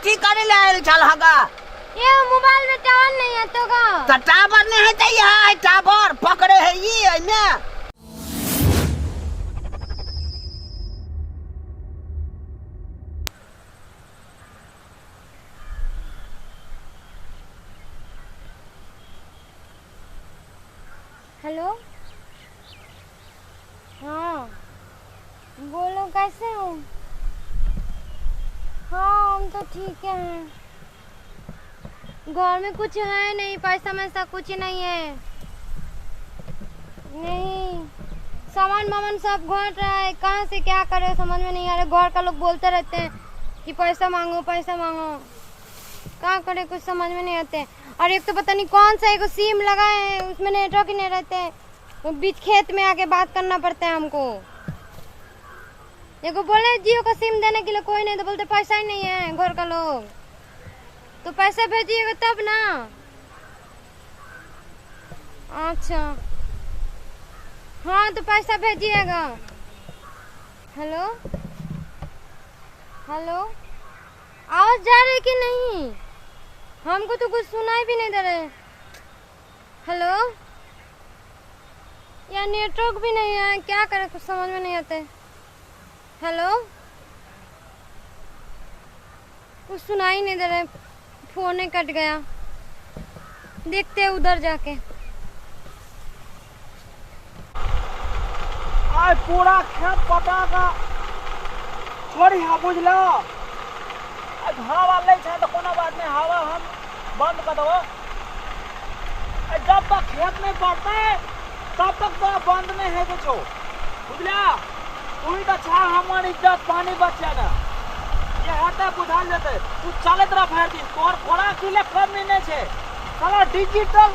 कथी करे ले चल हगा ये मोबाइल में टावर नहीं है तो का टावर नहीं है तो यह है टावर पकड़े है ये ने हेलो हाँ बोलो कैसे हो। हाँ हम तो ठीक हैं। घर में कुछ है नहीं, पैसा वैसा कुछ नहीं है। नहीं सामान वामान सब घट रहा है, कहाँ से क्या करे समझ में नहीं आ रहा। घर का लोग बोलते रहते हैं कि पैसा मांगो पैसा मांगो, क्या करे कुछ समझ में नहीं आते। और एक तो पता नहीं कौन सा एक सिम लगाए हैं उसमें नेटवर्क ही नहीं रहते हैं, वो बीच खेत में आके बात करना पड़ता है हमको। देखो बोले जियो का सिम देने के लिए कोई नहीं, तो बोलते पैसा ही नहीं है घर का लोग। तो पैसा भेजिएगा तब ना। अच्छा हाँ तो पैसा भेजिएगा। हेलो हेलो आवाज जा रही कि नहीं, हमको तो कुछ सुनाई भी नहीं दे रहे। हेलो यार नेटवर्क भी नहीं है, क्या करें कुछ समझ में नहीं आते। हेलो कुछ सुनाई नहीं दे रहे, फोन ही कट गया। देखते हैं उधर जाके। आज पूरा खेत पटा का छोड़ी है बुझलो। हवा ले तो कोनो बात नहीं, हवा हम बंद कर दो। जब तक खेत में पड़ता है तब तक तो बंद नहीं है कुछ बुझला। वही तो छा हमारी इज्जत पानी बच जाना ये हटे बुझा जाते। तू चलत रह भर दिन तोर खोड़ा किले कमी नहीं छे, साला डिजिटल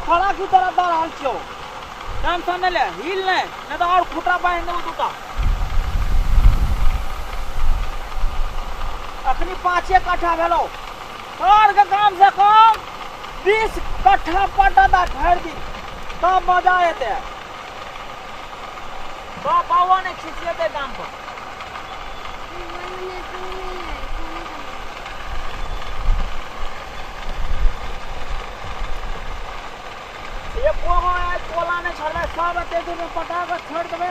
खोड़ा की तरह दर हाल छो। काम सुन ले हिल नहीं तो और खुटा बांध दो दूटा। अखनी 5 कट्ठा भेलो और के काम से कम 20 कट्ठा पटा दा भर दिन तब मजा आते। तो बाबा ने खींचे दे काम पर। ये कोला ने छोड़ सब अते दिन में पटा के छोड़ देवे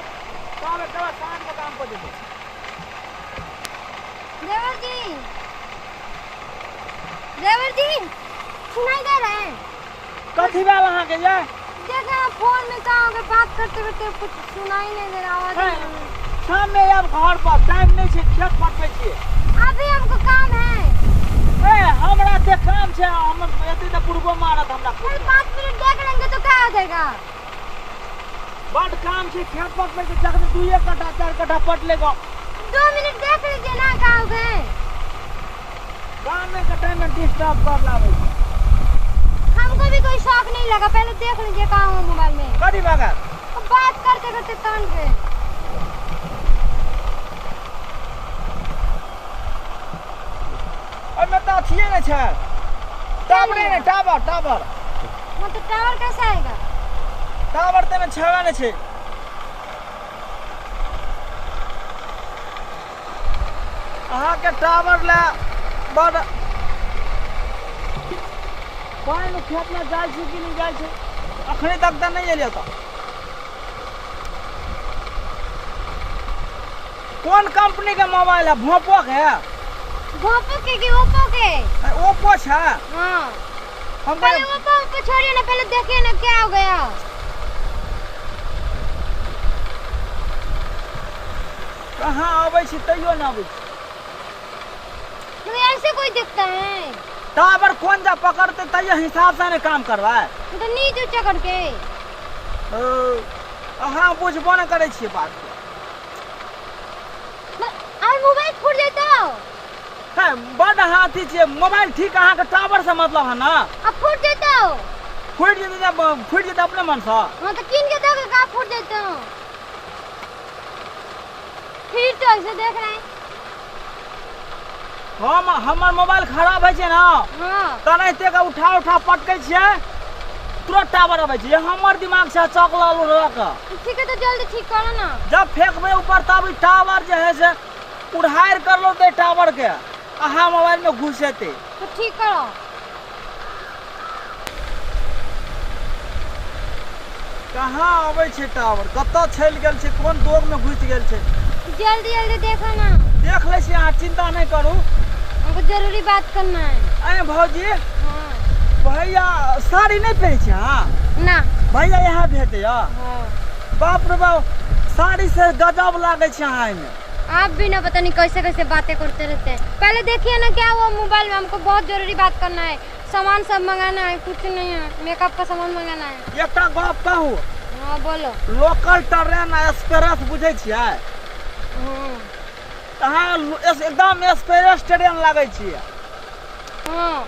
तब एक शाम के काम पर देबे। देवर जी सुनाई दे रहे हैं कथी बा वहां के ये देखा फोन में कहाँ के बात करते करते कुछ सुनाई नहीं दे रहा आवाज। शाम में अब घर पर टाइम नहीं छे, खेत पटवे छे। अभी हमको काम है। ए हमरा ते काम छे, हम एते त पूर्व मारत हमरा। फिर 5 मिनट देख लेंगे तो क्या हो जाएगा। बड़ काम छे, खेत पटवे के जगह 2 कट्ठा 4 कट्ठा पट लेगा। 2 मिनट देख लीजिए ना कहाँ हो गए। काम में के टाइम में डिस्टर्ब कर लावे। हमको भी कोई शौक नहीं लगा, पहले देख लीजिए कहाँ हो मोबाइल में। कदी बगा बात करते करते कान पे। मैं तो अच्छी है छे टावर ने टावर टावर मतलब टावर कैसा आएगा। टावर ते में छेगा ने छे। अहाँ के टावर ला बड़ पानी खेत में जाय छै कि नहीं जाय छै अखने तक त नहीं एलियो। तो कौन कंपनी के मोबाइल है? भोपो के है? भोपो के कि ओप्पो के? ओप्पो है। हाँ हम पहले ओप्पो छोड़िए ना, पहले देखिए ना क्या हो गया। कहाँ आवे छी तैयो ना आवे। तो ऐसे कोई दिखता है? टावर कौन जा पकड़ते तैयो हिसाब से ने काम करवाए। तो नीचे चकड़ के हाँ बुझबो न करे छी बात। और मोबाइल फूट जाता है बड़ हाथी छे मोबाइल। ठीक अहाँ के टावर से मतलब है ना। अब फूट जाता फूट जेते अपने मन से। हाँ तो किन के देखो कहाँ फूट जाता। फिर तो ऐसे देख रहे हैं हम हमर मोबाइल खराब है छे ना। हाँ तनैते का उठा पटकै छियै तुरंत टावर आबै छै। हमर दिमाग से चकला रख। ठीक है तो जल्दी ठीक करो ना। जब फेंकबे ऊपर तब टावर जे है से उड़ायर कर लो दे टावर के। अहाँ मोबाइल में घुसेते तो ठीक करो। कहाँ आबै छै टावर, कतऽ चलि गेल छै, कोन दोग में घुस गेल छै? जल्दी जल्दी देखो ना। देख ले छी, अहाँ चिंता नहीं करू। हमको जरूरी बात करना है। अरे भौजी, हाँ। भैया साड़ी नहीं पहने छी अहाँ? ना। भैया यहाँ भेटे या? हाँ। बाप रे बाप, साड़ी से गजब लागे छै अहाँ में। आप भी ना पता नहीं कैसे कैसे बातें करते रहते हैं। पहले देखिए ना क्या हुआ मोबाइल में, हमको बहुत जरूरी बात करना है। सामान सब मंगाना है, कुछ नहीं है, मेकअप का सामान मंगाना है। एक बात कहू, हाँ बोलो। लोकल ट्रेन एक्सप्रेस बुझे छियै? हाँ। अहाँ एकदम एक्सप्रेस ट्रेन लागे छियै। हाँ।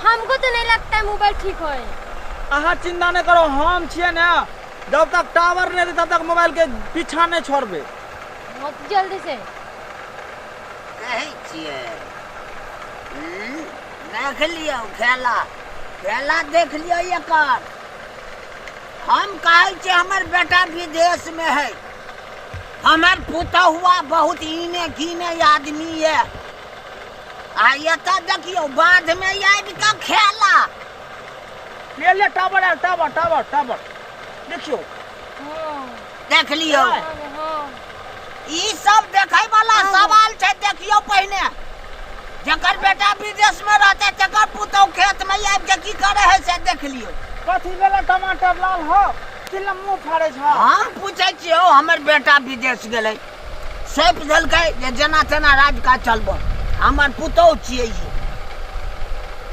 हमको तो नहीं लगता है मोबाइल ठीक है। अहाँ चिंता नहीं करो, हम छियै ने, जब तक टावर नहीं तब तक मोबाइल के पीछा नहीं छोड़बे। बहुत जल्दी से कहै छियै देख लियो खेला, खेला देख लियो एकर। हम कहै छियै हमर बेटा विदेश में है, हमर पुतहुआ बहुत इने कीने आदमी है, आ एतऽ देखियो बाध में आबि कऽ खेला। ले टावर है, टावर टावर टावर देखियो। हाँ। देख लियो, हाँ। ई सब देखे वाला सवाल छै। देखियो पहिने जकर बेटा विदेश में रहते तकर पुतहु खेत में आबि के की करे है से देख लियो। कथी भेलै? टमाटर लाल हो कि मुँह फाड़े छ? हम पूछे छियो, हमर बेटा विदेश गेलै, सौंप देलकै जे जेना तेना राज काज चलबो। हमर पुतहु छियै ई,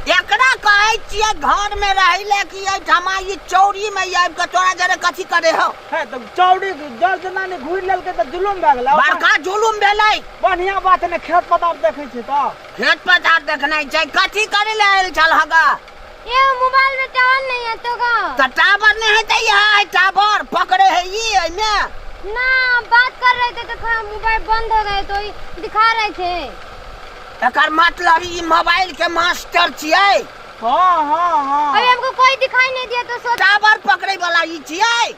एकरा कहै छियै घर में रहिले कि एहिठमा ई चौरी में आबि के तोरा जरे कथी करे हो? है तो चौड़ी जल जना ने घुरि लेलकै त जुलुम भए गेलै। बड़का जुलुम भेलै। बढ़िया बात ने, खेत पतार देखै छै त खेत पथार देखनाइ छै। कथी करे ले आयल छल हगा? ये मोबाइल में टावर नहीं है तो का? तो टावर नहीं है तो यह है टावर पकड़े है ये में ना। बात कर रहे थे तो मोबाइल बंद हो गए तो दिखा रहे थे। एकर मतलब ई मोबाइल के मास्टर छियै। हाँ हाँ हाँ। अभी हमको कोई दिखाई नहीं दिया तो सोच टावर पकड़े वाला ई छियै।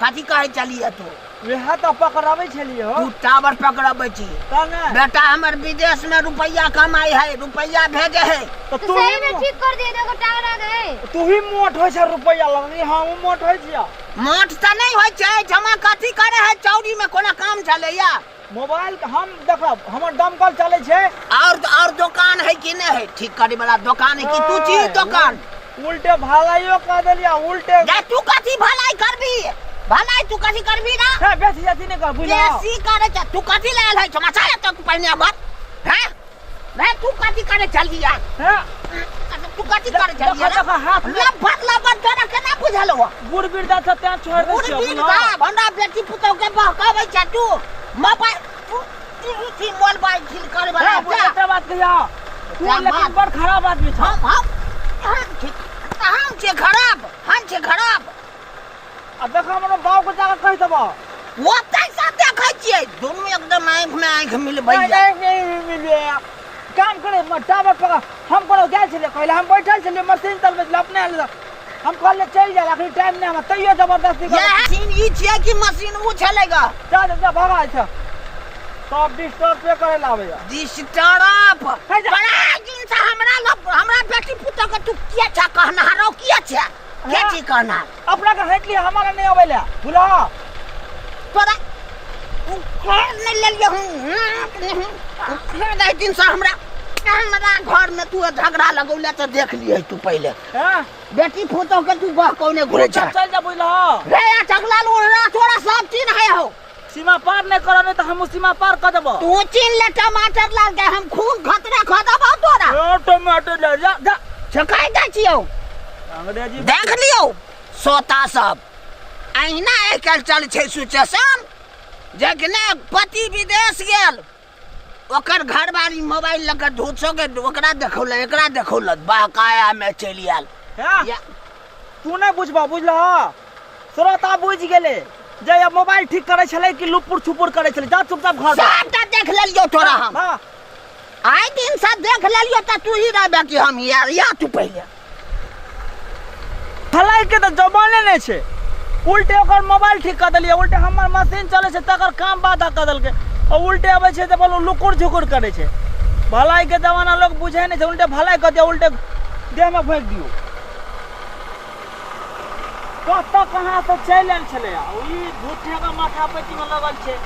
कथी कहे चलिए तो वह तो पकड़ाबै छलिए हो। तू टावर पकड़बै छी तने बेटा हमर विदेश में रुपया कमाई है, रुपया भेजे है। तो तो तू सही में ठीक कर दिए, देखो टावर आ गए। तू ही मोट होय छ रुपया लगनी। हाँ वो मोट होय छिया। मोट तो नहीं होय छै, जमा कथी करे है चौरी में कोनो काम चले या? मोबाइल के हम देखब, हमर दमकल चले छे। और दुकान है कि नहीं है? ठीक करे वाला दुकान है कि तू छी दुकान? उल्टे भलाइयो कर देलिया। उल्टे जा तू कथी भलाई करबी? भलाई तू कथी करबी ना? है बेसी जाति नहीं कर बुझला। बेसी करे छ तू कथी लायल है? समाचार तो पहने मत हैं? मैं तू कथी करे चलिया? है तू कथी करे चलिया? देखा हाथ में लबर तोरा केना बुझल हो? बुढ़ बिरदा त त्या छोड़ दे छियो। बुढ़ का हमरा बेटी पुतौ के बहकाबै छ तू। मोबाइल तू मोबाइल ठीक करे वाला है बुढ़ा बात कहिया। तू लेकिन बड़ खराब आदमी छ। हम छे खराब, हम छे खराब। आ देखा हमरो बाप को जाकर कह देबो। वो कैसा देखै छियै? दोनों एकदम आँख में आँख मिलबै। नहीं मिले। काम करे टावर पकड़। हम कोनो गेल छलिए, कहले हम बैठल छलिए मशीन चलबै छलिए अपने आले। हम कहले चल जा, आखिर टाइम नहीं हम तैयो जबरदस्ती ये मशीन ई छियै कि मशीन उ चलेगा? जा जा भगा छ। सब डिस्टर्ब पे करे लावे। डिस्टर्ब बड़ा दिन से हमरा बेटी पुतौ के तू किया छ कहना रो किया छ? के छी कहना? अपना का हट लिया, हमारा नहीं आवेला। बुला तोरा तू घर नहीं ले लियो हूं। फिर दे दिन से हमरा घर में तू झगड़ा लगौला तो देख लिये तू पहले। हैं बेटी पुतौ के तू बह कौने घुरे छ? चल जा बुझला। रे झगड़ा लोड़ा थोड़ा सब चीन है हो। सीमा पार नहीं करो नहीं तो हम सीमा पार कर देबो। तू चीन ले टमाटर लाल के हम खून खतरा खा देबो तोरा। ओ टमाटर ले जा जा। छकाई दै छियो अंग्रेजी देख लियो सोता सब। अहिना एकल चल छै सिचुएशन जखने पति विदेश गेल ओकर घरवाली मोबाइल लगा ढूंढो के ओकरा देखौल एकरा देखौल बहकाया में चली आल। तू नहीं बुझबा बुझला। श्रोता बुझ गेले जे अब मोबाइल ठीक करे छले कि लुपुर छुपुर करे छले। जा चुपचाप घर सबटा देख लेलियो तोरा हम। हां आइ दिन से देख लेलियो त तू ही रहबे कि हम या तू पहले भलाई के तो जमाने नहीं छे। उल्टे ओकर मोबाइल ठीक कर देलिए, उल्टे हमर मशीन चले छै तकर काम बाधा कर देलकै, और उल्टे आबै छै तऽ अपन लुकुर झुकुर करे छै। भलाई के जमाना लोग बुझे नहीं छै, उल्टे भलाई कर दिया, उल्टे देह में फेंक दियो। कत कहाँ से चल आयल छलै, ई झूठे के माथा पेटी में लगल छै।